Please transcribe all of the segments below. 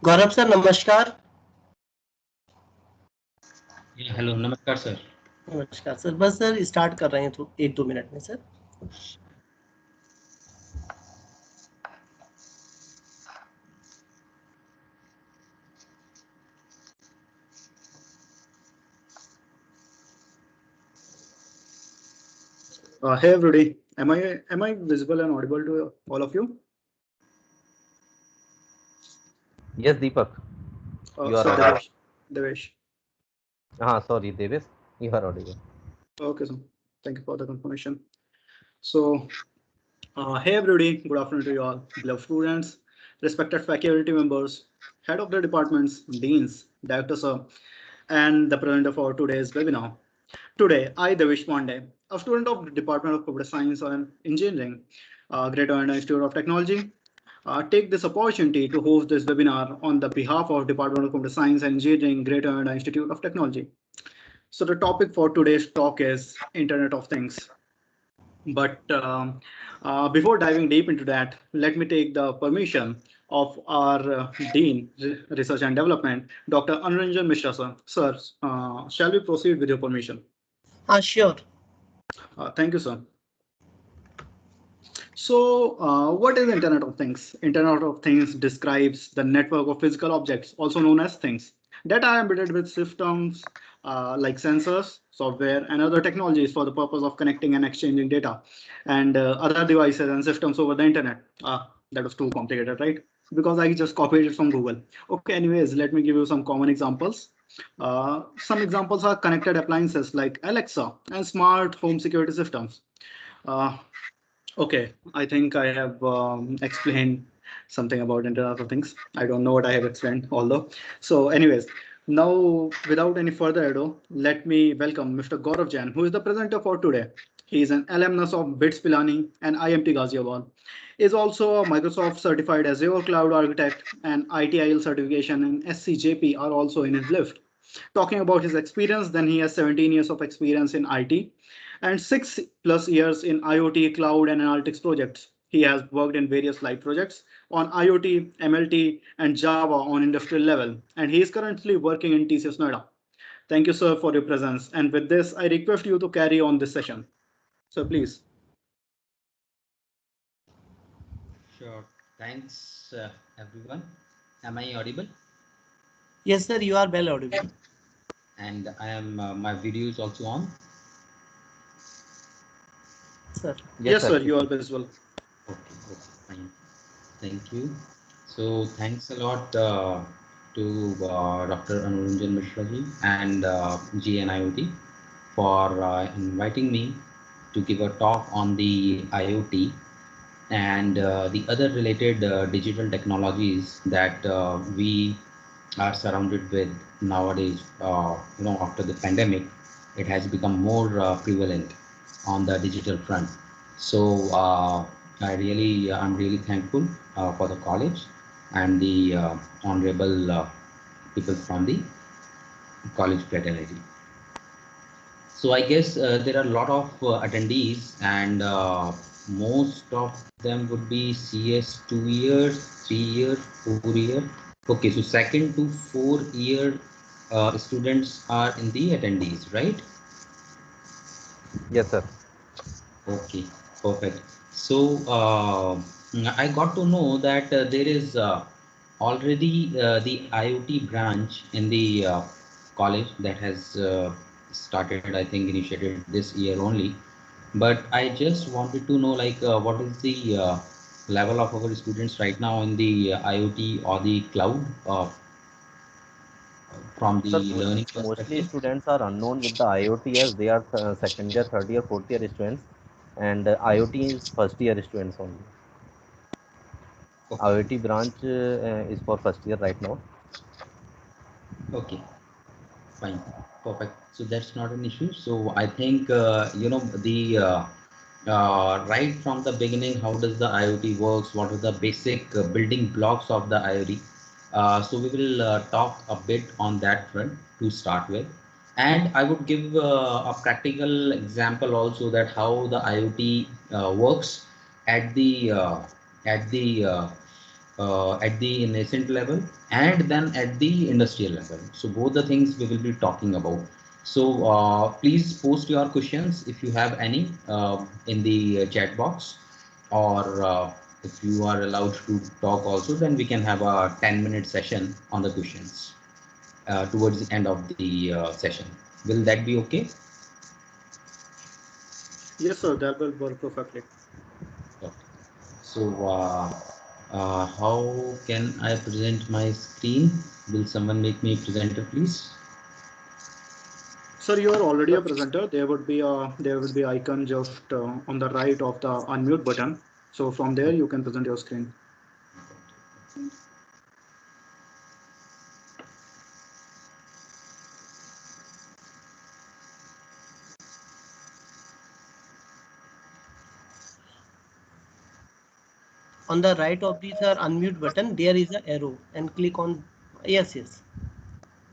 गौरव sir नमस्कार। Hello नमस्कार sir. नमस्कार सर, बस सर स्टार्ट कर रहे हैं तो 1-2 मिनट में sir. Hey everybody, am I visible and audible to all of you? Yes, Deepak. You are So audible. Devesh. Sorry, Devesh. You are audible. Okay, so thank you for the confirmation. So, hey everybody, good afternoon to you all, beloved students, respected faculty members, head of the departments, deans, directors, and the presenter for today's webinar. Today, I, Devesh Pandey, a student of the Department of Computer Science and Engineering, Greater Noida Institute of Technology, take this opportunity to host this webinar on the behalf of Department of Computer Science and Engineering, Greater Noida Institute of Technology. So the topic for today's talk is Internet of Things. But before diving deep into that, let me take the permission of our Dean, Research and Development, Dr. Anuranjan Mishra, sir. Sir, shall we proceed with your permission? Sure. Thank you, sir. So what is Internet of Things? Internet of Things describes the network of physical objects, also known as things, that are embedded with systems like sensors, software, and other technologies for the purpose of connecting and exchanging data and other devices and systems over the internet. That was too complicated, right? Because I just copied it from Google. Okay, anyways, let me give you some common examples. Some examples are connected appliances like Alexa and smart home security systems. Uh, Okay, I think I have explained something about Internet of Things. I don't know what I have explained, although. So, anyways, now without any further ado, let me welcome Mr. Gaurav Jain, who is the presenter for today. He is an alumnus of BITS Pilani and IMT Ghaziabad. Is also a Microsoft certified Azure Cloud Architect, and ITIL certification and SCJP are also in his list. Talking about his experience, then he has 17 years of experience in IT and 6+ years in IoT, cloud, and analytics projects. He has worked in various live projects on IoT, MLT, and Java on industrial level, and he is currently working in TCS Noida. Thank you, sir, for your presence. And with this, I request you to carry on this session. So please. Sure. Thanks, everyone. Am I audible? Yes, sir, you are well audible. And I am. My video is also on. Sir. Yes, sir, you are visible. Okay, fine. Thank you. So thanks a lot to Dr. Anuranjan Mishra ji and GNIOT for inviting me to give a talk on the IoT and the other related digital technologies that we are surrounded with nowadays. After the pandemic, it has become more prevalent on the digital front. So I'm really thankful for the college and the honorable people from the college fraternity. So I guess there are a lot of attendees, and most of them would be CS 2 years, 3 years, 4 years. Okay, so 2 to 4 year students are in the attendees, right? Yes, sir. Okay, perfect. So I got to know that there is already the IoT branch in the college that has started, I think, initiated this year only. But I just wanted to know, like, what is the level of our students right now in the IoT or the cloud from the learning perspective? Mostly students are unknown with the IoT as they are second year, third year, fourth year students, and IoT is first year students only. Okay. IoT branch is for first year right now. Okay, fine, perfect. So that's not an issue. So I think the right from the beginning, how does the IoT works? What are the basic building blocks of the IoT? So we will talk a bit on that front to start with, and I would give a practical example also that how the IoT works at the at the nascent level and then at the industrial level. So both the things we will be talking about. So please post your questions if you have any in the chat box, or if you are allowed to talk also, then we can have a 10-minute session on the questions towards the end of the session. Will that be okay? Yes, sir, that will work perfectly. Okay. So how can I present my screen? Will someone make me a presenter, please? Sir, you are already a presenter. There would be icon just on the right of the unmute button. So from there you can present your screen. On the right of this unmute button, there is an arrow, and click on. Yes, yes.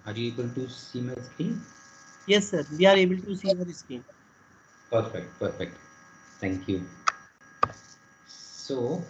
Are you able to see my screen? Yes, sir. We are able to see your screen. Perfect, perfect. Thank you. So,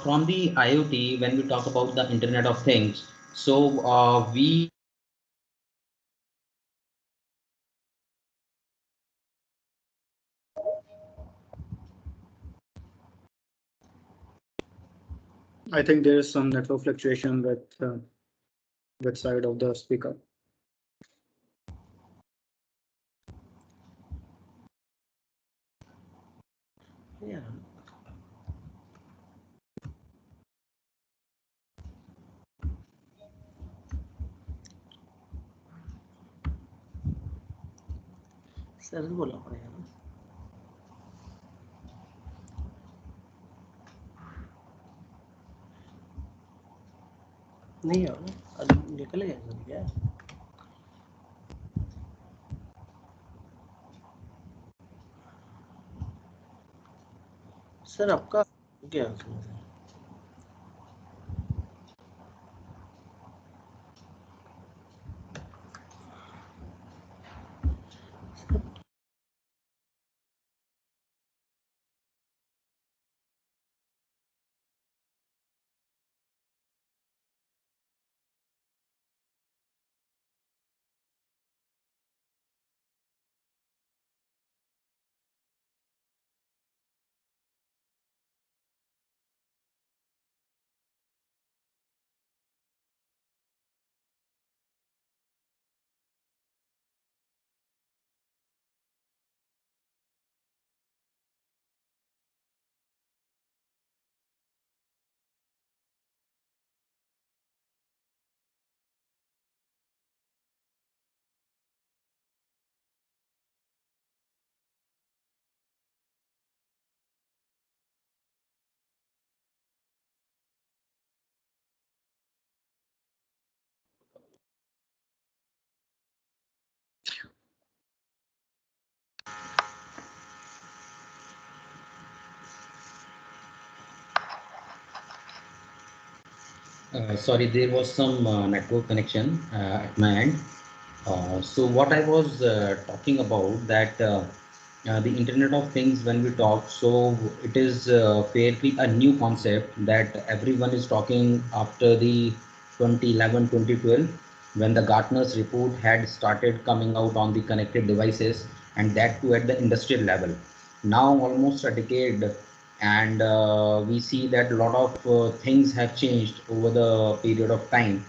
from the IoT, when we talk about the Internet of Things, so we I think there is some network fluctuation with side of the speaker. Yeah. Sir बोला पड़ेगा ना. नहीं है ना, अब निकल गया sir क्या. सर आपका क्या sorry, there was some network connection at my end. So what I was talking about that the Internet of Things, when we talk, so it is fairly a new concept that everyone is talking after the 2011, 2012, when the Gartner's report had started coming out on the connected devices, and that too at the industrial level. Now almost a decade, and we see that a lot of things have changed over the period of time.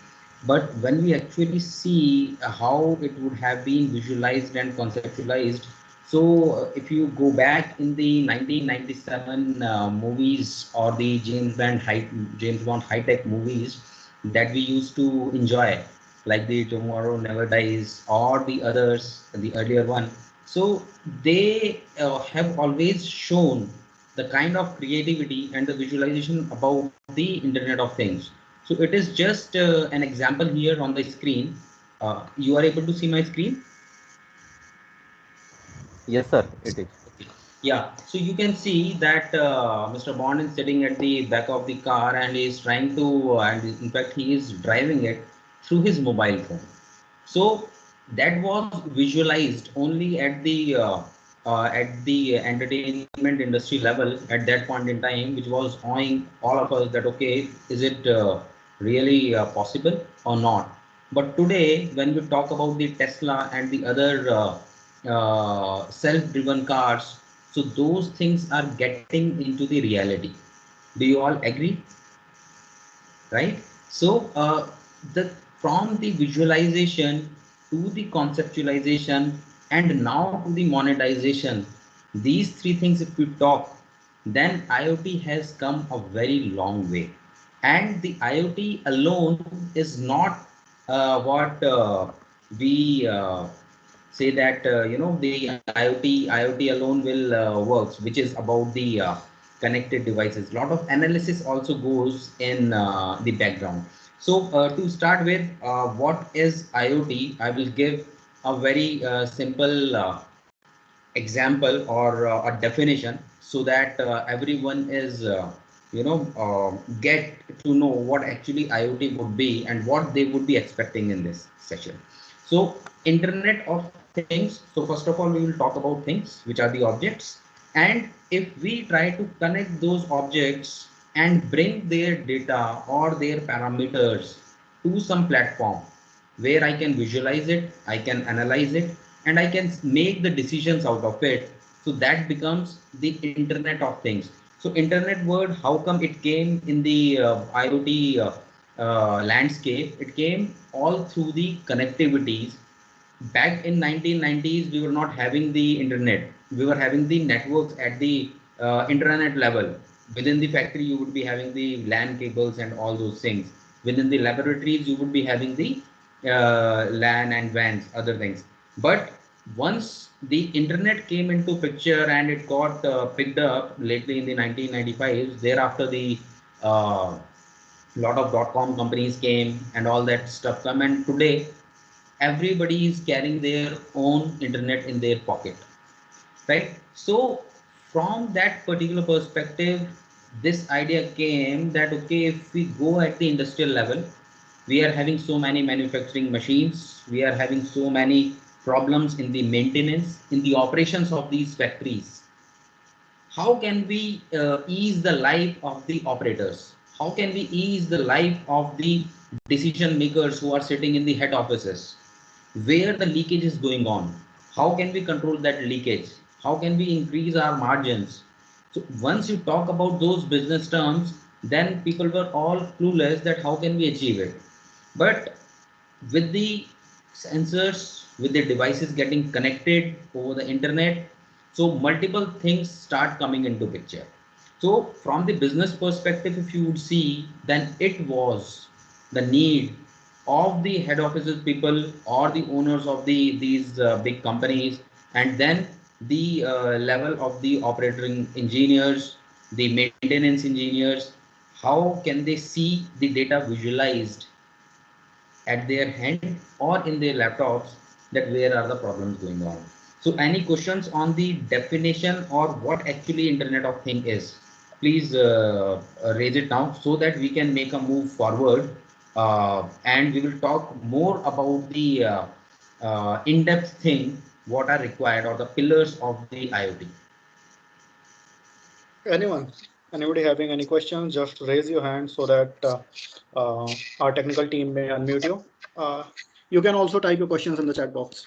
But when we actually see how it would have been visualized and conceptualized, so if you go back in the 1997 movies or the James Bond high-tech movies that we used to enjoy, like the Tomorrow Never Dies or the others, the earlier one, so they have always shown the kind of creativity and the visualization about the Internet of Things. So it is just an example here on the screen You are able to see my screen? Yes, sir, it is. Yeah, so you can see that Mr. Bond is sitting at the back of the car and he is trying to, and in fact, he is driving it through his mobile phone. So that was visualized only at the entertainment industry level at that point in time, which was awing all of us that okay, is it really possible or not? But today, when we talk about the Tesla and the other self-driven cars, so those things are getting into the reality. Do you all agree? Right? So the from the visualization to the conceptualization and now to the monetization, these three things if we talk, then IoT has come a very long way. And the IoT alone is not what we say that the IoT alone will works, which is about the connected devices. A lot of analysis also goes in the background. So to start with, what is IoT? I will give a very simple example or a definition so that everyone is get to know what actually IoT would be and what they would be expecting in this session. So Internet of Things. So first of all, we will talk about things, which are the objects. And if we try to connect those objects and bring their data or their parameters to some platform where I can visualize it, I can analyze it, and I can make the decisions out of it. So that becomes the Internet of Things. So Internet word, how come it came in the IoT landscape? It came all through the connectivities. Back in 1990s, we were not having the internet. We were having the networks at the internet level. Within the factory, you would be having the LAN cables and all those things. Within the laboratories, you would be having the LAN and WANs, other things. But once the internet came into picture and it got picked up lately in the 1995s, thereafter the lot of dot-com companies came and all that stuff come, and today everybody is carrying their own internet in their pocket, right? So from that particular perspective, this idea came that okay, if we go at the industrial level, we are having so many manufacturing machines, we are having so many problems in the maintenance, in the operations of these factories. How can we ease the life of the operators? How can we ease the life of the decision makers who are sitting in the head offices, where the leakage is going on? How can we control that leakage? How can we increase our margins? So once you talk about those business terms, then people were all clueless that how can we achieve it. But with the sensors, with the devices getting connected over the internet, so multiple things start coming into picture. So from the business perspective, if you would see, then it was the need of the head offices people or the owners of these big companies, and then the level of the operating engineers, the maintenance engineers. How can they see the data visualized at their hand or in their laptops, that where are the problems going on? So any questions on the definition or what actually Internet of Thing is? Please raise it now so that we can make a move forward, and we will talk more about the in-depth thing, what are required or the pillars of the IoT. Anyone? Anybody having any questions? Just raise your hand so that our technical team may unmute you. You can also type your questions in the chat box.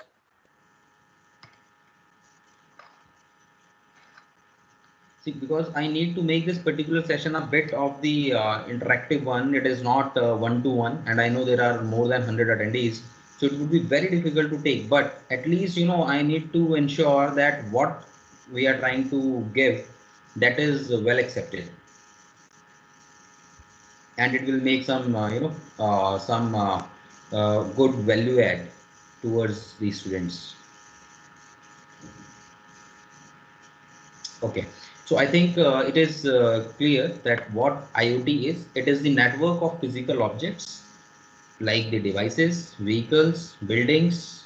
See, because I need to make this particular session a bit of the interactive one. It is not one-to-one, and I know there are more than 100 attendees, so it would be very difficult to take. But at least I need to ensure that what we are trying to give, that is well accepted, and it will make some good value add towards the students. Okay, so I think it is clear that what IoT is. It is the network of physical objects like the devices, vehicles, buildings,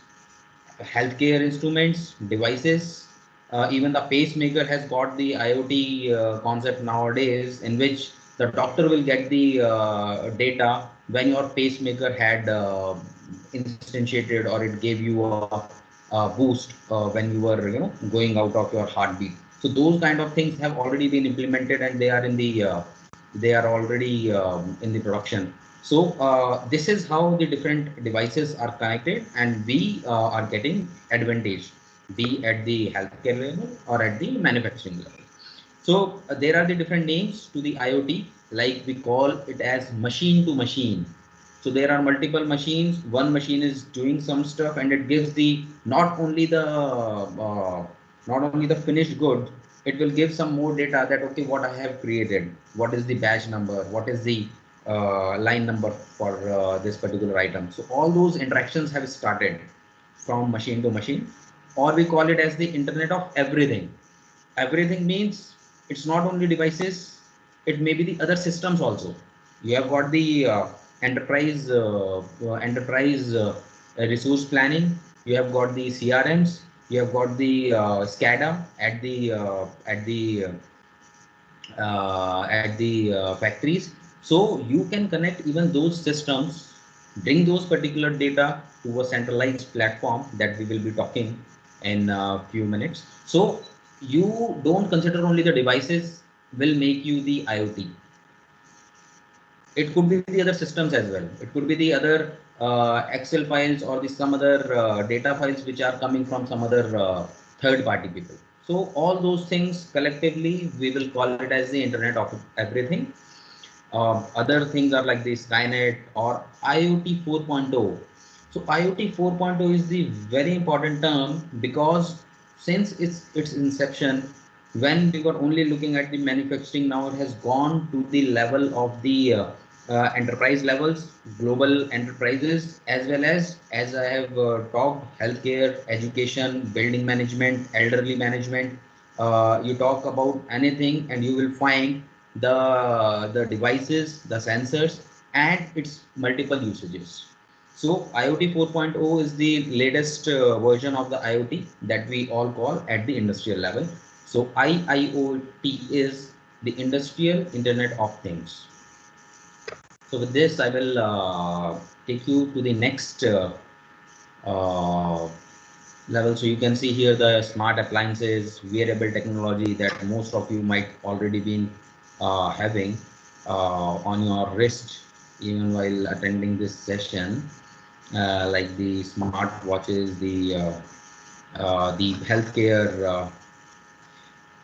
healthcare instruments, devices. Even the pacemaker has got the IoT concept nowadays, in which the doctor will get the data when your pacemaker had instantiated, or it gave you a boost when you were, going out of your heartbeat. So those kind of things have already been implemented, and they are in the they are already in the production. So this is how the different devices are connected, and we are getting advantage, be at the healthcare level or at the manufacturing level. So there are the different names to the IoT, like we call it as machine to machine. So there are multiple machines. One machine is doing some stuff, and it gives the not only the finished good. It will give some more data that, okay, what I have created, what is the batch number, what is the line number for this particular item. So all those interactions have started from machine to machine, or we call it as the Internet of Everything. Everything means it's not only devices, it may be the other systems also. You have got the enterprise resource planning. You have got the CRMs. You have got the SCADA at the factories. So you can connect even those systems, bring those particular data to a centralized platform that we will be talking in a few minutes. So you don't consider only the devices will make you the IoT. It could be the other systems as well. It could be the other Excel files, or the some other data files which are coming from some other third party people. So all those things collectively, we will call it as the Internet of Everything. Other things are like the Skynet or IoT 4.0. So IoT 4.0 is the very important term, because since its inception, when we were only looking at the manufacturing, now it has gone to the level of the enterprise levels, global enterprises, as well as I have talked, healthcare, education, building management, elderly management. You talk about anything, and you will find the devices, the sensors, and its multiple usages. So IoT 4.0 is the latest version of the IoT that we all call at the industrial level. So IIoT is the Industrial Internet of Things. So with this, I will take you to the next uh, level. So you can see here the smart appliances, wearable technology that most of you might already been having on your wrist, even while attending this session, like the smart watches, the healthcare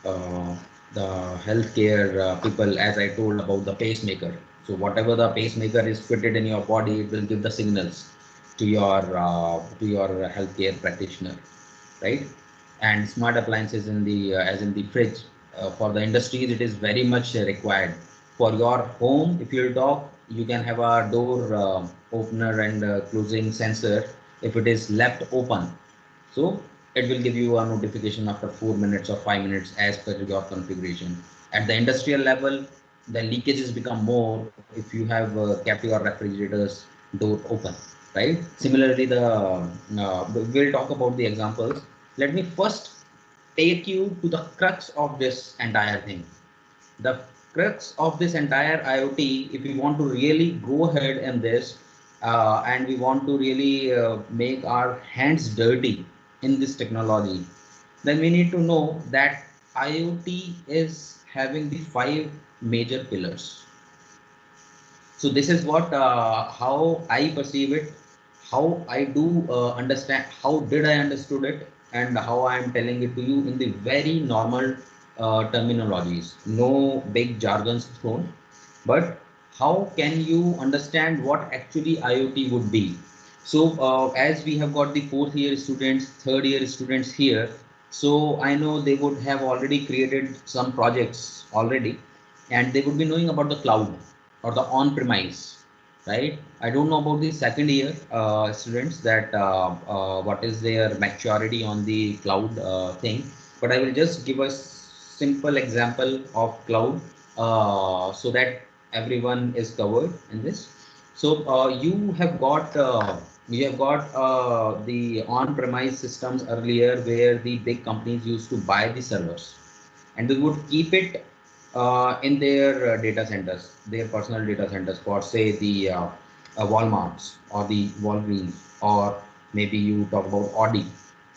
uh, the healthcare people, as I told about the pacemaker. So whatever the pacemaker is fitted in your body, it will give the signals to your healthcare practitioner, right? And smart appliances in the as in the fridge, for the industries, it is very much required. For your home, if you'll talk, you can have a door opener and closing sensor if it is left open. So it will give you a notification after 4 minutes or 5 minutes as per your configuration. At the industrial level, the leakages become more if you have kept your refrigerators door open, right? Similarly, we'll talk about the examples. Let me first take you to the crux of this entire thing. The crux of this entire IoT, if we want to really go ahead in this, and we want to really make our hands dirty in this technology, then we need to know that IoT is having the 5 major pillars. So this is what how I perceive it, how I do understand, how did I understood it, and how I am telling it to you in the very normal terminologies. No big jargons thrown, but how can you understand what actually IoT would be? So as we have got the 4th year students, 3rd year students here, so I know they would have already created some projects already, and they would be knowing about the cloud or the on-premise, right? I don't know about the 2nd year students that what is their maturity on the cloud thing, but I will just give a simple example of cloud so that everyone is covered in this. So you have got the on-premise systems earlier, where the big companies used to buy the servers, and they would keep it in their data centers, their personal data centers, for say the Walmarts or the Walgreens, or maybe you talk about Audi,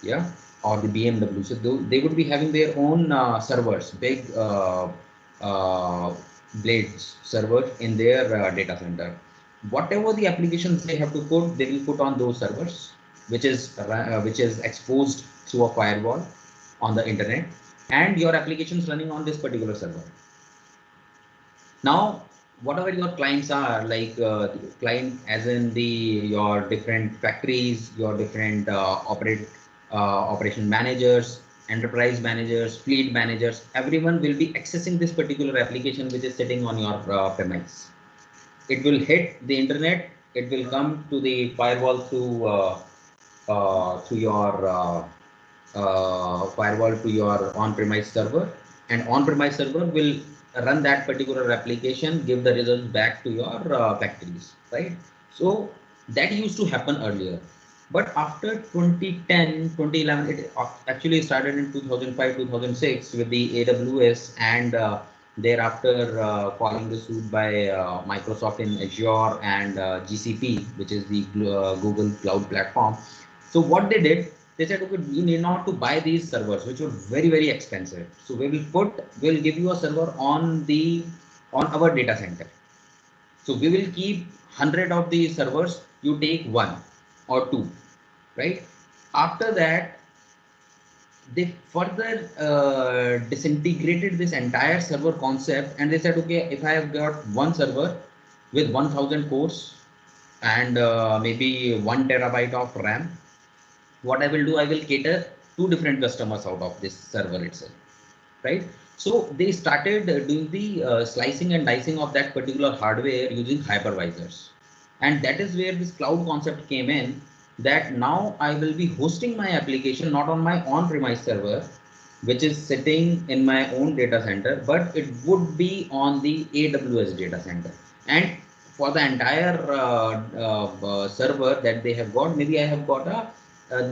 yeah, or the BMW. So they would be having their own servers, big uh, blades servers in their data center. Whatever the applications they have to put, they will put on those servers, which is exposed through a firewall on the internet, and your applications running on this particular server. Now, whatever your clients are, like client as in your different factories, your different operation managers, enterprise managers, fleet managers, everyone will be accessing this particular application which is sitting on your premise. It will hit the internet. It will come to the firewall through your firewall to your on-premise server, and on-premise server will run that particular application, give the results back to your factories, right? So that used to happen earlier, but after 2010, 2011, it actually started in 2005, 2006 with the AWS, and thereafter following the suit by Microsoft in Azure and GCP, which is the Google Cloud Platform. So what they did, they said, okay, we need not to buy these servers, which were very expensive. So we'll give you a server on our data center. So we will keep 100 of these servers. You take 1 or 2, right? After that, they further disintegrated this entire server concept, and they said, okay, if I have got one server with 1000 cores and maybe 1 terabyte of RAM, what I will do, I will cater 2 different customers out of this server itself, right? So they started doing the slicing and dicing of that particular hardware using hypervisors. And that is where this cloud concept came in, that now I will be hosting my application not on my on-premise server, which is sitting in my own data center, but it would be on the AWS data center. And for the entire server that they have got, maybe I have got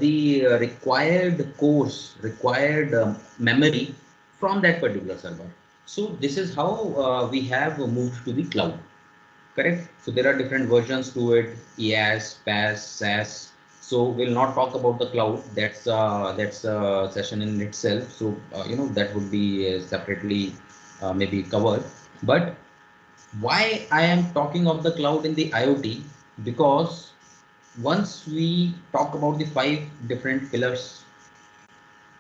the required cores, required memory from that particular server. So this is how we have moved to the cloud. Correct. So there are different versions to it: EAS, PaaS, SaaS. So we'll not talk about the cloud. That's a session in itself. So that would be separately maybe covered. But why I am talking of the cloud in the IoT? Because once we talk about the 5 different pillars,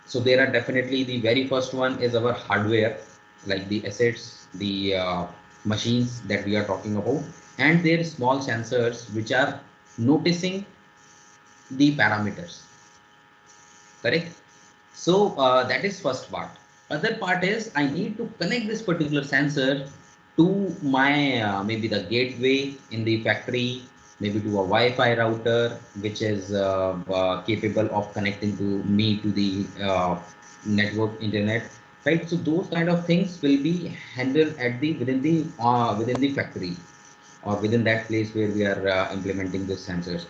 so there are definitely, the very first one is our hardware, like the assets, the machines that we are talking about, and their small sensors which are noticing the parameters. Correct? So that is first part. Other part is I need to connect this particular sensor to my maybe the gateway in the factory, maybe to a Wi-Fi router, which is capable of connecting to me to the network internet, right? So those kind of things will be handled at the within the factory, or within that place where we are implementing these sensors.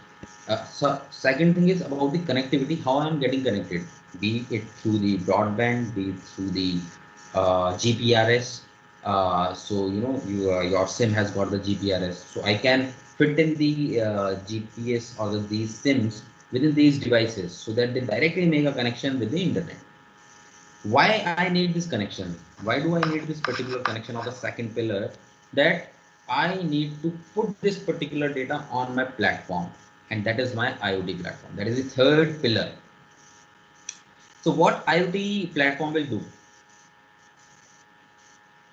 So second thing is about the connectivity, how I'm getting connected, be it through the broadband, be it through the GPRS. So your SIM has got the GPRS, so I can fit in the GPS or these SIMs within these devices, so that they directly make a connection with the internet. Why I need this connection? Why do I need this particular connection of the second pillar? That I need to put this particular data on my platform, and that is my IoT platform. That is the third pillar. So what IoT platform will do?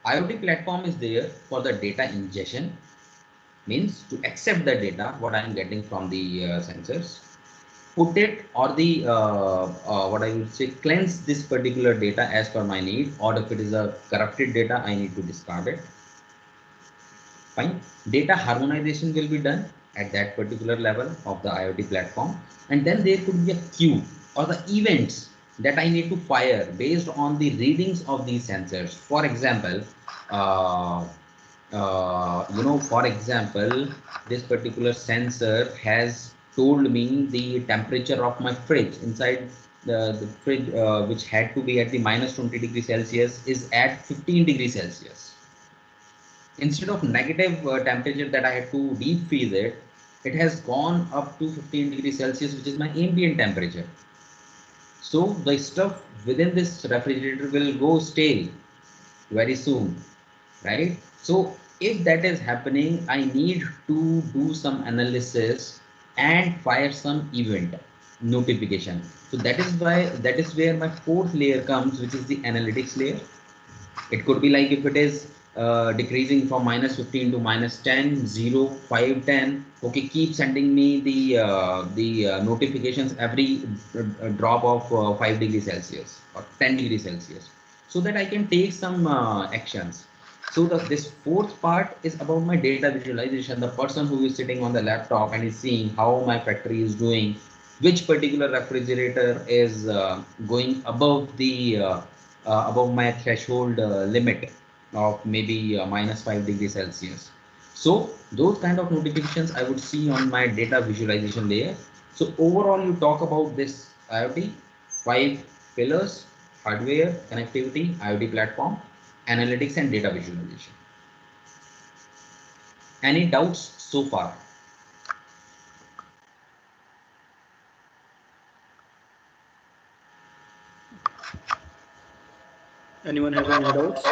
IoT platform is there for the data ingestion, means to accept the data what I am getting from the sensors, put it, or the what I would say, cleanse this particular data as per my need, or if it is a corrupted data, I need to discard it. Fine. Data harmonization will be done at that particular level of the IoT platform, and then there could be a queue or the events that I need to fire based on the readings of these sensors. For example, for example, this particular sensor has told me the temperature of my fridge inside the fridge, which had to be at the minus 20 degrees Celsius, is at 15 degrees Celsius. Instead of negative temperature that I had to deep freeze it, it has gone up to 15 degrees Celsius, which is my ambient temperature. So the stuff within this refrigerator will go stale very soon, right? So if that is happening, I need to do some analysis and fire some event notification. So that is where my fourth layer comes, which is the analytics layer. It could be like if it is decreasing from minus 15 to minus 10, 0, 5, 10. Okay, keep sending me the notifications every drop of 5 degrees Celsius or 10 degrees Celsius, so that I can take some actions. So this fourth part is about my data visualization. The person who is sitting on the laptop and is seeing how my factory is doing, which particular refrigerator is going above my threshold limit of maybe minus 5 degrees Celsius. So those kind of notifications I would see on my data visualization layer. So overall, you talk about this IoT, 5 pillars: hardware, connectivity, IoT platform, analytics, and data visualization. Any doubts so far? Anyone have any doubts?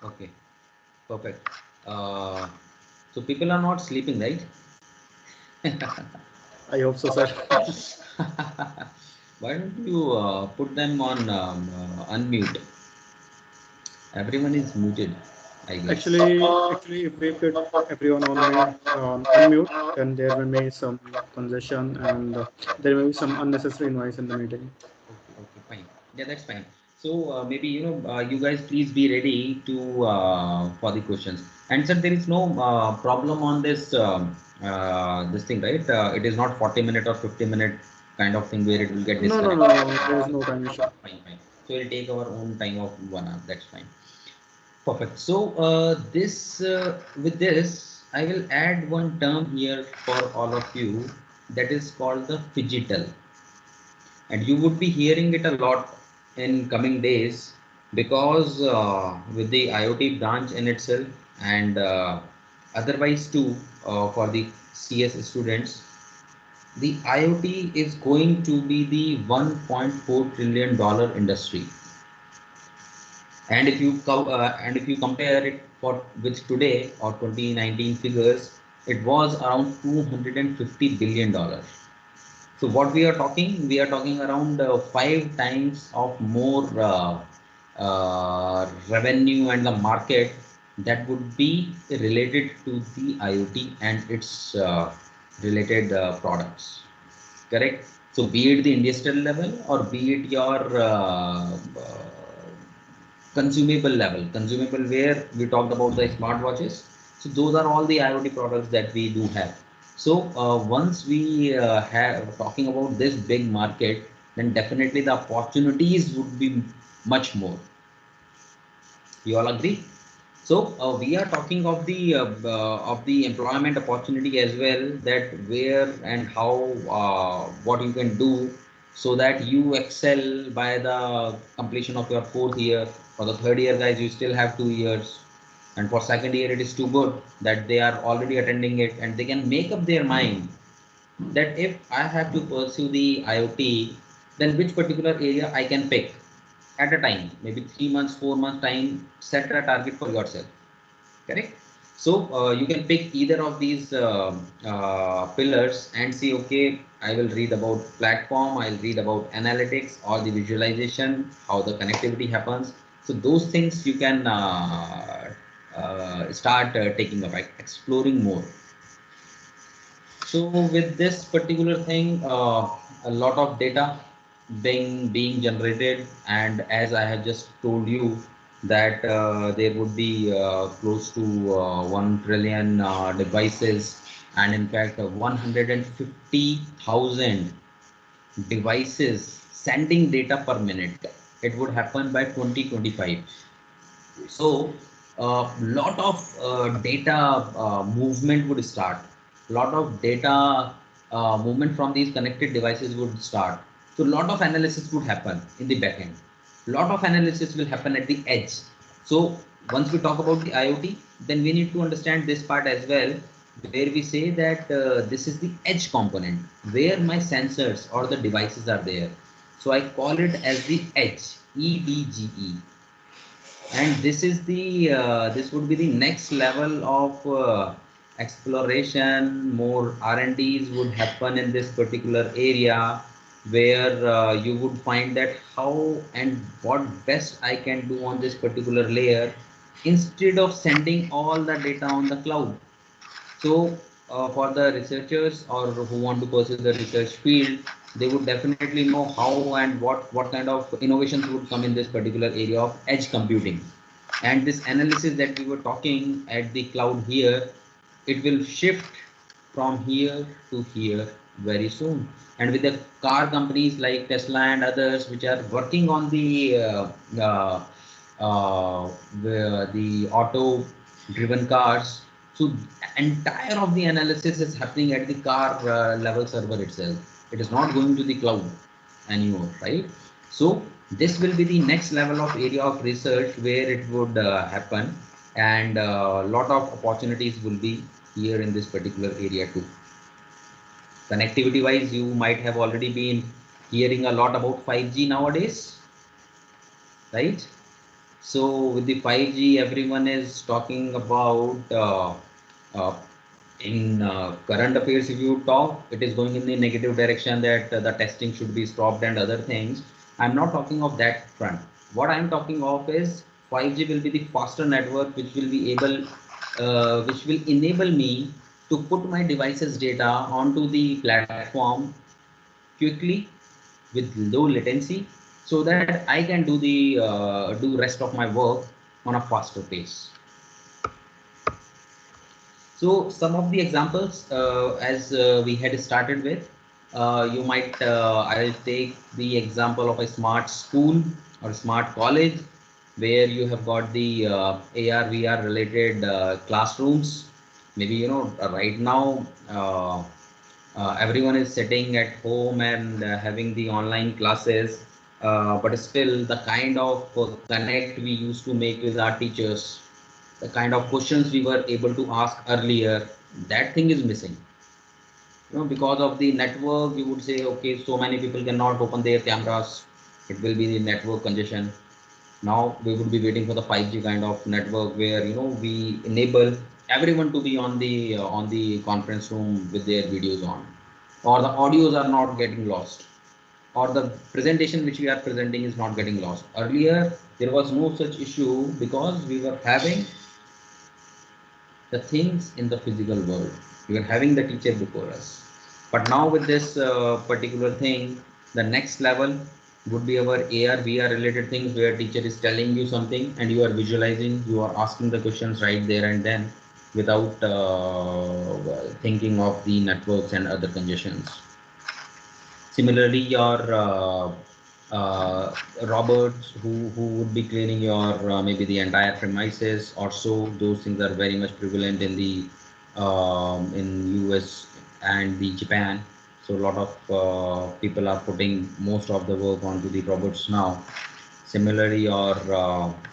Okay, perfect. So people are not sleeping, right? I hope so, sir. Why don't you put them on unmute? Everyone is muted, I guess. Actually, if we put everyone on unmute, then there will be some congestion and there will be some unnecessary noise in the meeting. Okay, fine. Yeah, that's fine. So maybe you guys please be ready to for the questions. And sir, there is no problem on this thing, right? It is not 40-minute or 50-minute kind of thing where it will get No, no, disconnected. no, there is no time issue. Fine, fine. So we'll take our own time of 1 hour. That's fine. Perfect. So with this, I will add one term here for all of you, that is called the phygital, and you would be hearing it a lot in coming days, because with the IoT branch in itself, and otherwise too, for the CS students, the IoT is going to be the $1.4 trillion industry. And if you compare it with today or 2019 figures, it was around $250 billion. So what we are talking? We are talking around 5 times of more revenue and the market that would be related to the IoT and its related products. Correct? So be it the industrial level or be it your consumable where we talked about the smartwatches. So those are all the IoT products that we do have. So once we have talking about this big market, then definitely the opportunities would be much more. You all agree? So we are talking of the employment opportunity as well, that where and how what you can do so that you excel by the completion of your fourth year. For the third year, guys, you still have 2 years, and for second year, it is too good that they are already attending it and they can make up their mind that if I have to pursue the IoT, then which particular area I can pick at a time, maybe 3 months, 4 months time. Set a target for yourself. Correct. So you can pick either of these pillars and say, okay, I will read about platform, I'll read about analytics or the visualization, how the connectivity happens. So those things you can start taking up, exploring more. So with this particular thing, a lot of data being generated, and as I have just told you that there would be close to 1 trillion devices and in fact 150,000 devices sending data per minute. It would happen by 2025. So lot of data movement would start. Lot of data movement from these connected devices would start. So lot of analysis would happen in the backend. Lot of analysis will happen at the edge. So once we talk about the IoT, then we need to understand this part as well, where we say that this is the edge component, where my sensors or the devices are there. So I call it as the edge, EDGE. And this is the this would be the next level of exploration. More R&Ds would happen in this particular area, where you would find that how and what best I can do on this particular layer, instead of sending all the data on the cloud. So for the researchers or who want to pursue the research field, they would definitely know how and what kind of innovations would come in this particular area of edge computing. And this analysis that we were talking at the cloud here, it will shift from here to here very soon. And with the car companies like Tesla and others which are working on uh, the auto driven cars, so entire of the analysis is happening at the car level server itself. It is not going to the cloud anymore, right? So this will be the next level of area of research where it would happen, and a lot of opportunities will be here in this particular area too. Connectivity wise, you might have already been hearing a lot about 5G nowadays, right? So with the 5G, everyone is talking about uh, in current affairs. If you talk, it is going in the negative direction that the testing should be stopped and other things. I'm not talking of that front. What I'm talking of is 5G will be the faster network which will be able, which will enable me to put my devices data onto the platform quickly with low latency, so that I can do the do rest of my work on a faster pace. So some of the examples, as we had started with, you might, I'll take the example of a smart school or smart college, where you have got the AR, VR related classrooms. Maybe, you know, right now, everyone is sitting at home and having the online classes, but still the kind of connect we used to make with our teachers, the kind of questions we were able to ask earlier, that thing is missing. You know, because of the network, you would say, okay, so many people cannot open their cameras. It will be the network congestion. Now we would be waiting for the 5G kind of network, where, you know, we enable everyone to be on the conference room with their videos on, or the audios are not getting lost, or the presentation which we are presenting is not getting lost. Earlier, there was no such issue because we were having the things in the physical world. We were having the teacher before us. But now with this particular thing, the next level would be our AR, VR related things, where teacher is telling you something and you are visualizing, you are asking the questions right there and then, without thinking of the networks and other congestions. Similarly, your robots who would be cleaning your maybe the entire premises or so, those things are very much prevalent in the in US and the Japan. So a lot of people are putting most of the work onto the robots now. Similarly, your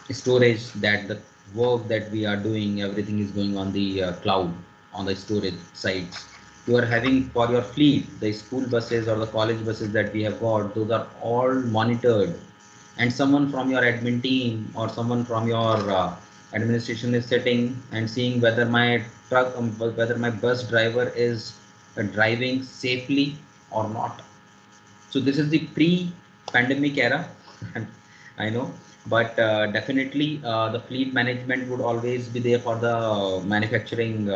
storage, that the work that we are doing, everything is going on the cloud, on the storage sites. You are having for your fleet, the school buses or the college buses that we have got, those are all monitored, and someone from your admin team or someone from your administration is sitting and seeing whether my truck, whether my bus driver is driving safely or not. So this is the pre-pandemic era. I know, but definitely the fleet management would always be there for the manufacturing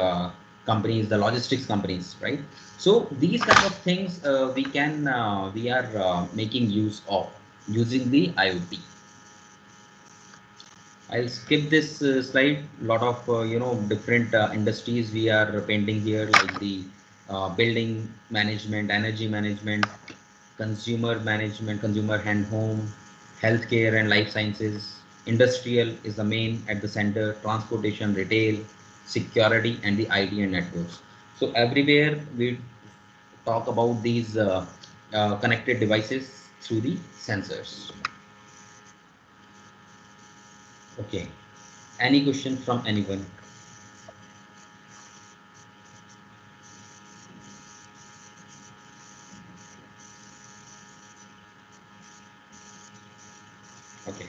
companies, the logistics companies, right? So these type of things we are making use of using the IoT. I'll skip this slide. Lot of different industries we are painting here, like the building management, energy management, consumer management, consumer and home, healthcare and life sciences. Industrial is the main at the center. Transportation, retail, security, and the IT and networks. So everywhere we talk about these connected devices through the sensors. Okay. Any question from anyone? Okay,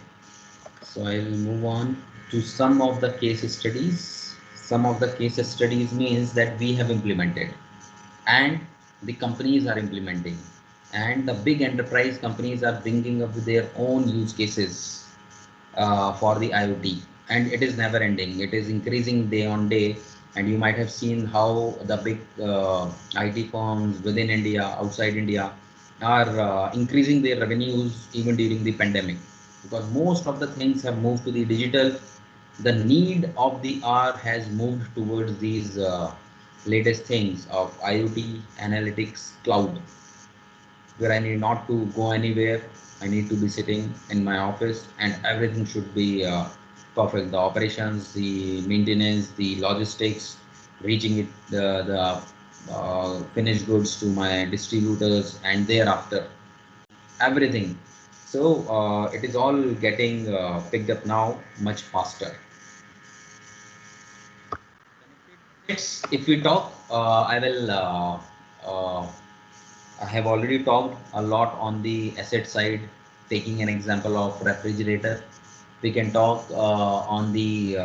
so I will move on to some of the case studies. Some of the case studies means that we have implemented and the companies are implementing, and the big enterprise companies are bringing up their own use cases for the IoT, and it is never ending. It is increasing day on day, and you might have seen how the big IT firms within India, outside India, are increasing their revenues even during the pandemic, because most of the things have moved to the digital. The need of the hour has moved towards these latest things of IoT, analytics, cloud, where I need not to go anywhere. I need to be sitting in my office and everything should be perfect. The operations, the maintenance, the logistics, reaching it, the finished goods to my distributors, and thereafter everything. So it is all getting picked up now much faster. If we talk, uh, I have already talked a lot on the asset side, taking an example of refrigerator. We can talk on the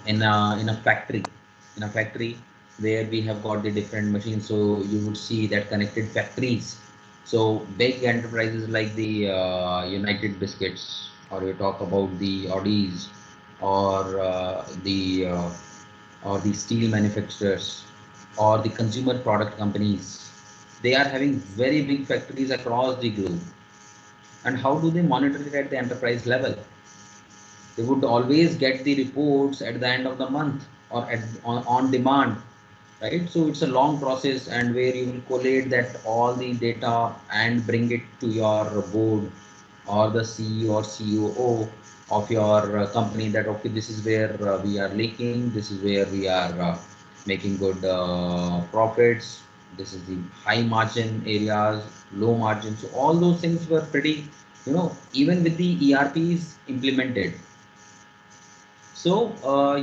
in a factory where we have got the different machines. So you would see that connected factories. So big enterprises like the United Biscuits, or you talk about the Audis, or the steel manufacturers, or the consumer product companies. They are having very big factories across the globe. And how do they monitor it at the enterprise level? They would always get the reports at the end of the month, or on demand, right? So it's a long process, and where you will collate that all the data and bring it to your board or the CEO or COO of your company, that okay, this is where we are leaking, this is where we are making good profits, this is the high margin areas, low margin. So all those things were pretty, even with the ERPs implemented. So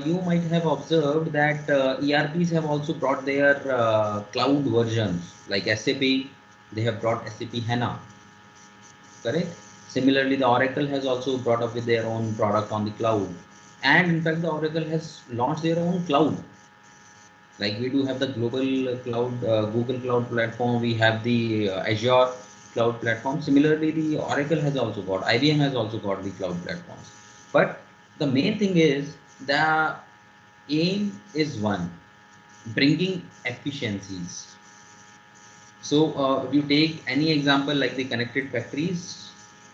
you might have observed that ERPs have also brought their cloud versions, like SAP. They have brought SAP HANA, correct? Similarly, the Oracle has also brought up with their own product on the cloud, and in fact, the Oracle has launched their own cloud. Like we do have the global cloud, Google Cloud Platform. We have the Azure Cloud Platform. Similarly, the Oracle has also got, IBM has also got the cloud platforms. But the main thing is the aim is one, bringing efficiencies. So if you take any example like the connected factories,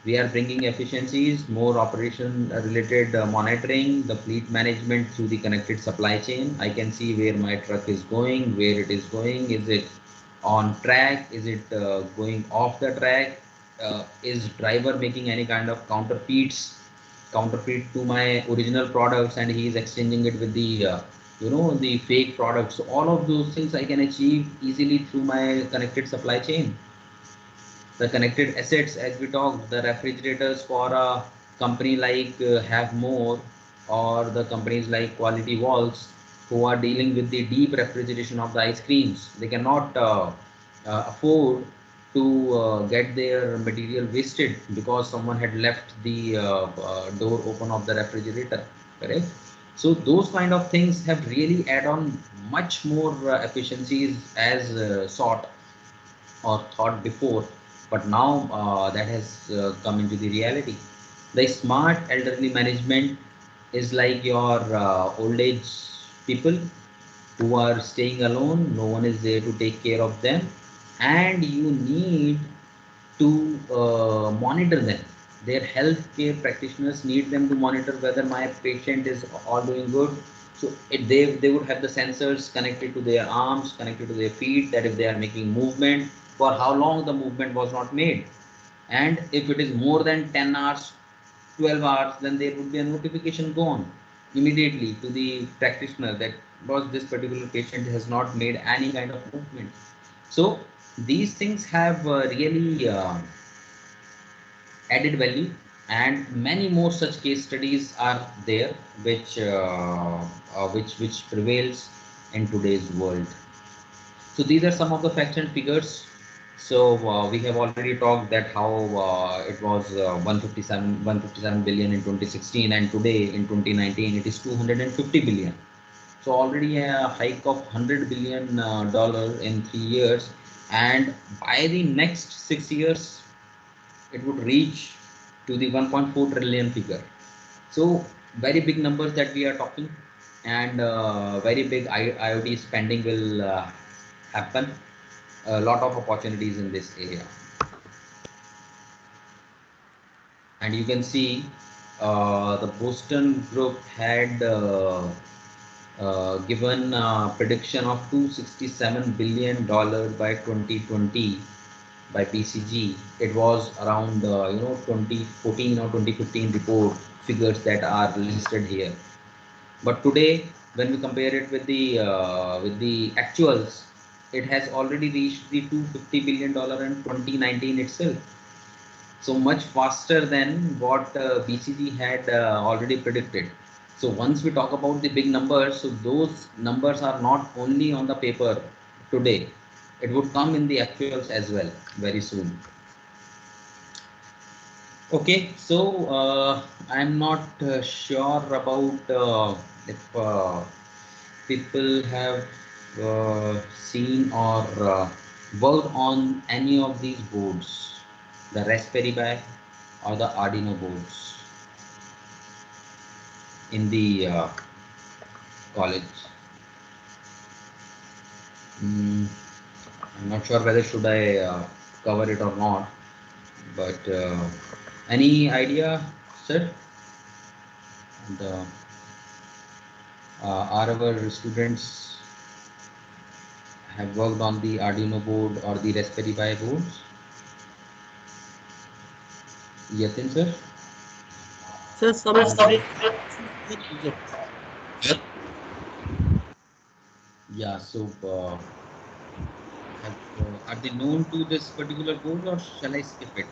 we are bringing efficiencies, more operation related monitoring, the fleet management through the connected supply chain. I can see where my truck is going, where it is going, is it on track, is it going off the track, is driver making any kind of counterfeit to my original products, and he is exchanging it with the the fake products. So all of those things I can achieve easily through my connected supply chain. The connected assets, as we talked, the refrigerators for a company like Have More, or the companies like Quality Walls, who are dealing with the deep refrigeration of the ice creams. They cannot afford to get their material wasted because someone had left the door open of the refrigerator, correct? So those kind of things have really add on much more efficiencies as sought or thought before, but now that has come into the reality. The smart elderly management is like your old age people who are staying alone, no one is there to take care of them, and you need to monitor them Their healthcare practitioners need them to monitor whether my patient is all doing good. So they would have the sensors connected to their arms, connected to their feet, that if they are making movement, for how long the movement was not made. And if it is more than 10 hours, 12 hours, then there would be a notification gone immediately to the practitioner that was this particular patient has not made any kind of movement. So these things have really added value, and many more such case studies are there which prevails in today's world. So these are some of the facts and figures. So we have already talked that how it was 157 billion in 2016, and today in 2019 it is 250 billion. So already a hike of 100 billion dollar in 3 years, and by the next 6 years it would reach to the 1.4 trillion figure. So very big numbers that we are talking, and very big IoT spending will happen. A lot of opportunities in this area, and you can see the Boston Group had given prediction of $267 billion by 2020 by BCG. It was around 2014 or 2015 report figures that are listed here. But today, when we compare it with the actuals, it has already reached the $250 billion in 2019 itself. So much faster than what BCG had already predicted. So once we talk about the big numbers, so those numbers are not only on the paper today, it would come in the actuals as well very soon. Okay, so I'm not sure about if people have seen or worked on any of these boards, the Raspberry Pi or the Arduino boards in the college. I'm not sure whether should I cover it or not, but any idea, sir? And, are our students have worked on the Arduino board or the Raspberry Pi boards? Yatin, sir? Sir, some Yeah, so are they known to this particular board, or shall I skip it?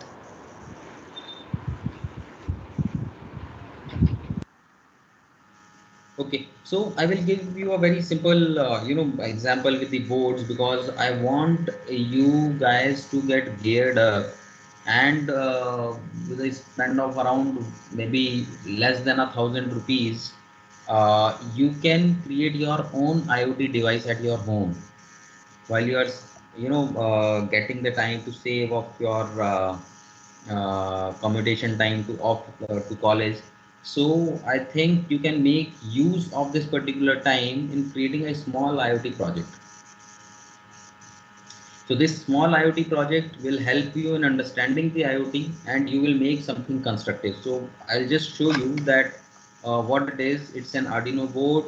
Okay, so I will give you a very simple, example with the boards, because I want you guys to get geared up, and with a spend of around maybe less than ₹1,000, you can create your own IoT device at your home while you are, getting the time to save of your commutation time to college. So I think you can make use of this particular time in creating a small IoT project. So this small IoT project will help you in understanding the IoT, and you will make something constructive. So I'll just show you that what it is. It's an Arduino board,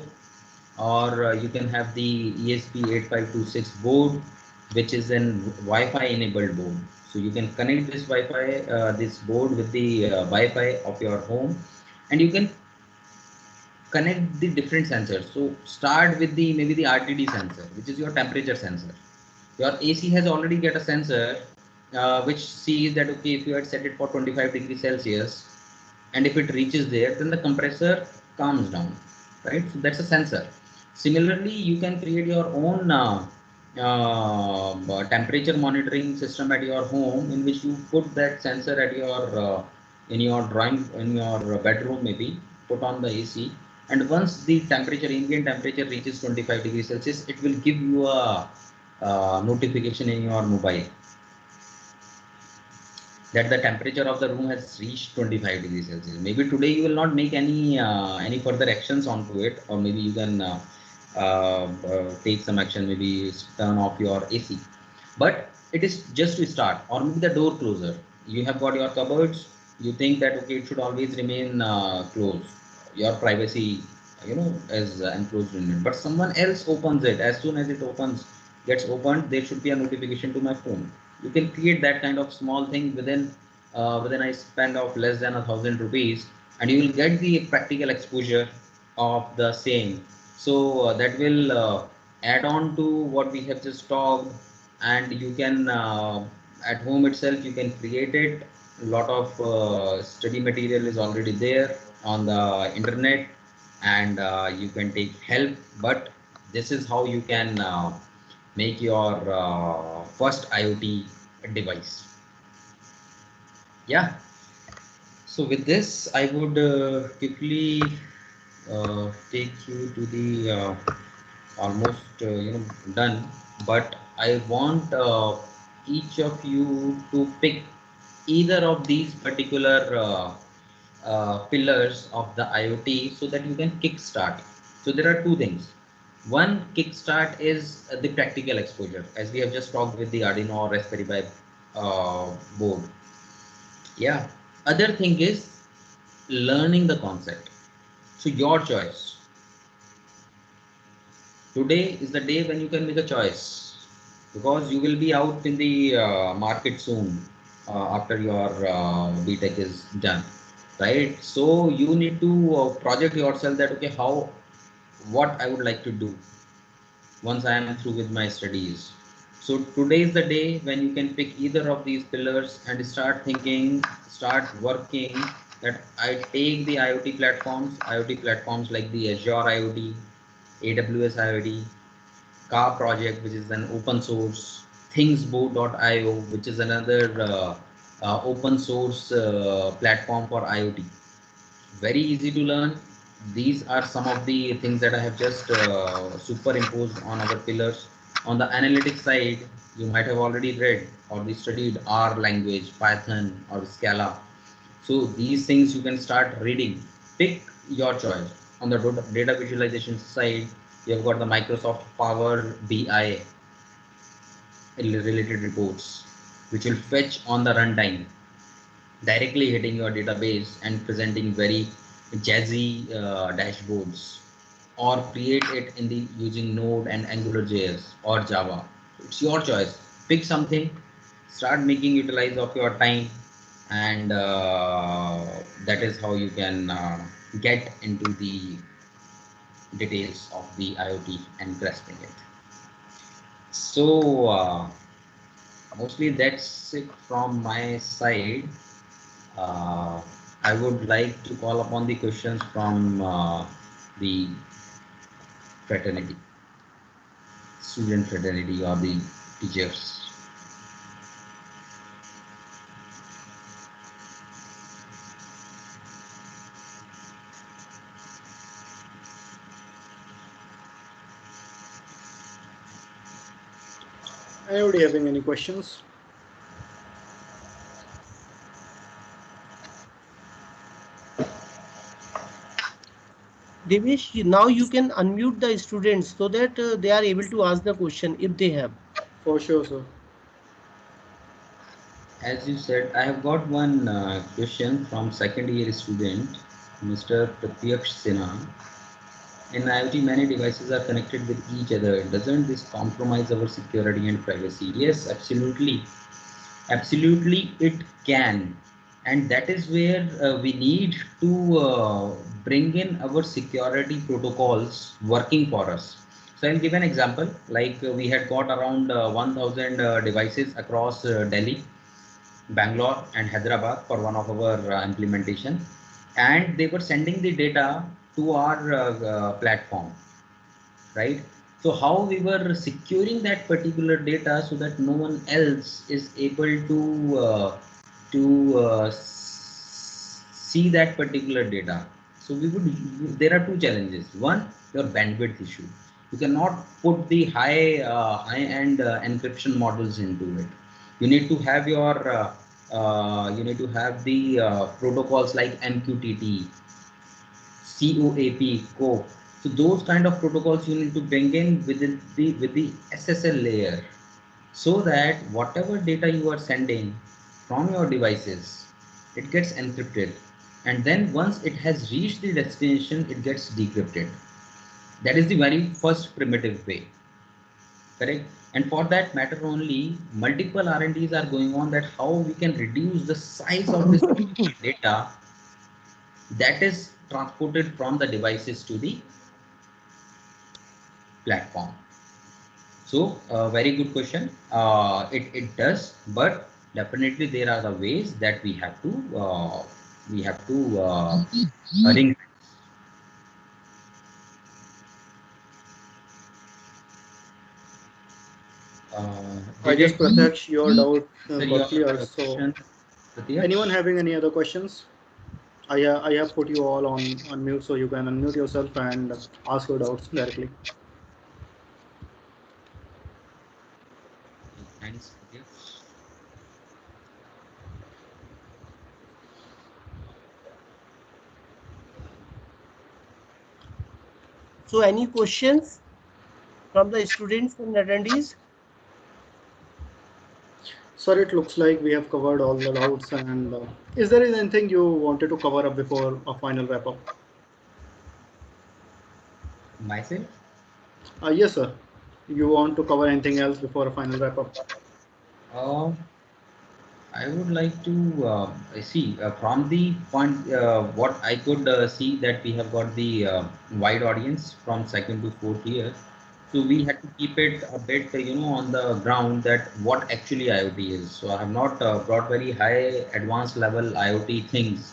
or you can have the ESP8526 board, which is an Wi-Fi enabled board. So you can connect this Wi-Fi, this board with the Wi-Fi of your home, and you can connect the different sensors. So start with the maybe the RTD sensor, which is your temperature sensor. Your AC has already got a sensor which sees that, okay, if you had set it for 25 degrees Celsius, and if it reaches there, then the compressor calms down, right? So that's a sensor. Similarly, you can create your own temperature monitoring system at your home, in which you put that sensor at your in your bedroom, maybe put on the AC, and once the temperature, ambient temperature, reaches 25 degrees Celsius, it will give you a notification in your mobile that the temperature of the room has reached 25 degrees Celsius. Maybe today you will not make any further actions onto it, or maybe you can take some action, maybe turn off your AC. But it is just to start, or maybe the door closer. You have got your cupboards, you think that okay, it should always remain closed. Your privacy, is enclosed in it. But someone else opens it. As soon as it gets opened, there should be a notification to my phone. You can create that kind of small thing within a spend of less than ₹1,000, and you will get the practical exposure of the same. So that will add on to what we have just talked, and you can at home itself you can create it. A lot of study material is already there on the internet, and you can take help. But this is how you can make your first IoT device. Yeah. So with this, I would quickly take you to the almost done. But I want each of you to pick either of these particular pillars of the IoT so that you can kickstart. So there are two things. One kickstart is the practical exposure, as we have just talked with the Arduino or Raspberry Pi board. Yeah. Other thing is learning the concept. So your choice. Today is the day when you can make a choice, because you will be out in the market soon after your BTech is done, right? So you need to project yourself that okay, what I would like to do once I am through with my studies. So today is the day when you can pick either of these pillars and start thinking, start working, that I take the IoT platforms like the Azure IoT, AWS IoT, Car project, which is an open source, thingsboard.io, which is another open source platform for IoT. Very easy to learn. These are some of the things that I have just superimposed on our pillars. On the analytics side, you might have already read or studied R language, Python or Scala. So these things you can start reading. Pick your choice. On the data visualization side, you have got the Microsoft Power BI related reports, which will fetch on the runtime, directly hitting your database and presenting very jazzy dashboards, or create it in the using Node and AngularJS or Java. It's your choice. Pick something, start making utilize of your time, and that is how you can get into the details of the IoT and grasping it. So mostly that's it from my side. I would like to call upon the questions from the fraternity, student fraternity, or the teachers. Anybody having any questions? Devesh, now you can unmute the students so that they are able to ask the question if they have. For sure, sir. As you said, I have got one question from second year student, Mr. Pratyaksh Sinha. In IoT, many devices are connected with each other. Doesn't this compromise our security and privacy? Yes, absolutely. Absolutely, it can. And that is where we need to bring in our security protocols working for us. So I'll give an example. Like we had got around 1,000 devices across Delhi, Bangalore and Hyderabad for one of our implementation, and they were sending the data to our platform, right? So how we were securing that particular data so that no one else is able to see that particular data. So there are two challenges. One, your bandwidth issue. You cannot put the high-end encryption models into it. You need to have the protocols like MQTT, COAP. So those kind of protocols you need to bring in with the SSL layer, so that whatever data you are sending from your devices, it gets encrypted, and then once it has reached the destination, it gets decrypted. That is the very first primitive way, correct? And for that matter only, multiple R&Ds are going on that how we can reduce the size of this data that is transported from the devices to the platform. So, very good question. It does, but definitely there are the ways that we have to ring. I guess JJ, Pratyaksh, your doubt sir, got your clear. So question, anyone Pratyaksh? having any other questions? I have put you all on mute so you can unmute yourself and ask your doubts directly. Thanks, Pratyaksh. So any questions from the students and attendees? Sir, it looks like we have covered all the doubts. And is there anything you wanted to cover up before a final wrap up? Myself? Yes, sir. You want to cover anything else before a final wrap up? Uh, I would like to see from the point what I could see that we have got the wide audience from second to fourth year. So we had to keep it a bit, on the ground that what actually IoT is. So I have not brought very high advanced level IoT things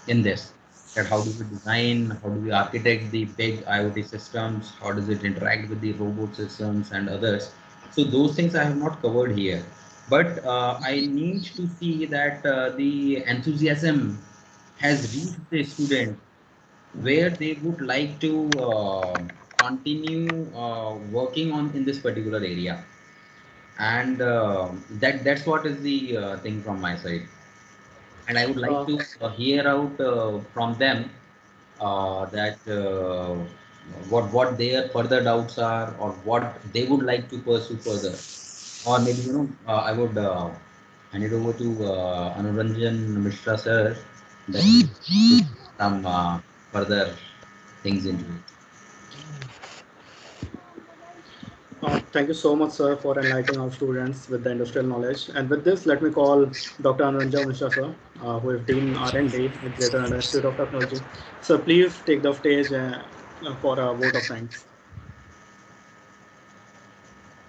in this. That how do we design, how do we architect the big IoT systems, how does it interact with the robot systems and others. So those things I have not covered here, but I need to see that the enthusiasm has reached the student where they would like to continue working on in this particular area, and that's what is the thing from my side. And I would like Uh, to hear out from them that what their further doubts are, or what they would like to pursue further, or maybe I would hand it over to Anuranjan Mishra sir that he put some further things into it. Thank you so much, sir, for enlightening our students with the industrial knowledge. And with this, let me call Dr. Anuranjan Mishra, sir, who is Dean R&D at Greater Noida Institute of Technology. Sir, please take the stage for a vote of thanks.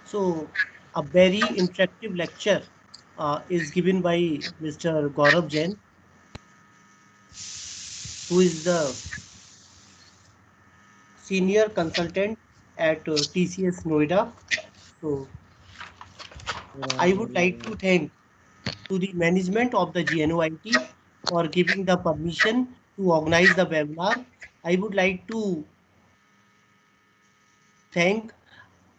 So a very interactive lecture is given by Mr. Gaurav Jain, who is the senior consultant at TCS Noida. So I would like to thank to the management of the GNOIT for giving the permission to organize the webinar. I would like to thank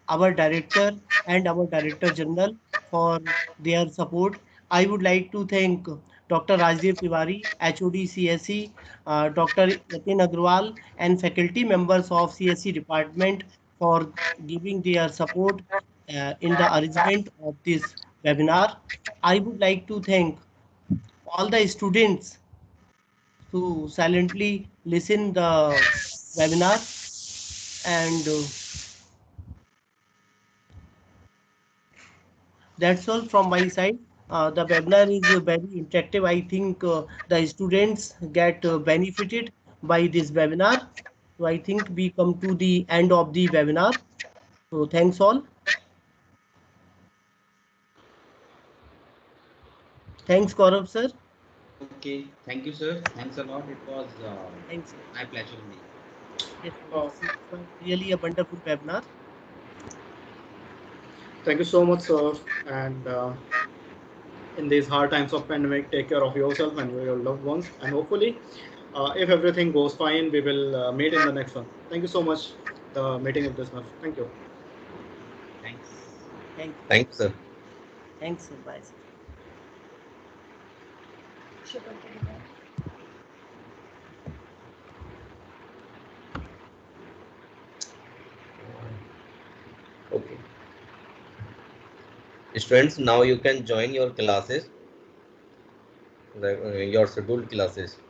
our director and our director general for their support. I would like to thank Dr. Rajdev Tiwari, HOD CSE, Dr. Yatin Agrawal, and faculty members of CSE department for giving their support in the arrangement of this webinar. I would like to thank all the students to silently listen the webinar, and that's all from my side. The webinar is very interactive. I think the students get benefited by this webinar. So I think we come to the end of the webinar. So thanks all. Thanks Gaurav sir. Okay, thank you, sir. Thanks a lot. It was Thanks sir. my pleasure indeed. Yes, Uh, it's really a wonderful webinar. Thank you so much, sir. And in these hard times of pandemic, take care of yourself and your loved ones. And hopefully, if everything goes fine, we will meet in the next one. Thank you so much. The meeting is dismissed. Thank you. Thanks. Thanks. Thank you, sir. Thanks sir. Bye sir. Okay. Students, now you can join your classes. your scheduled classes.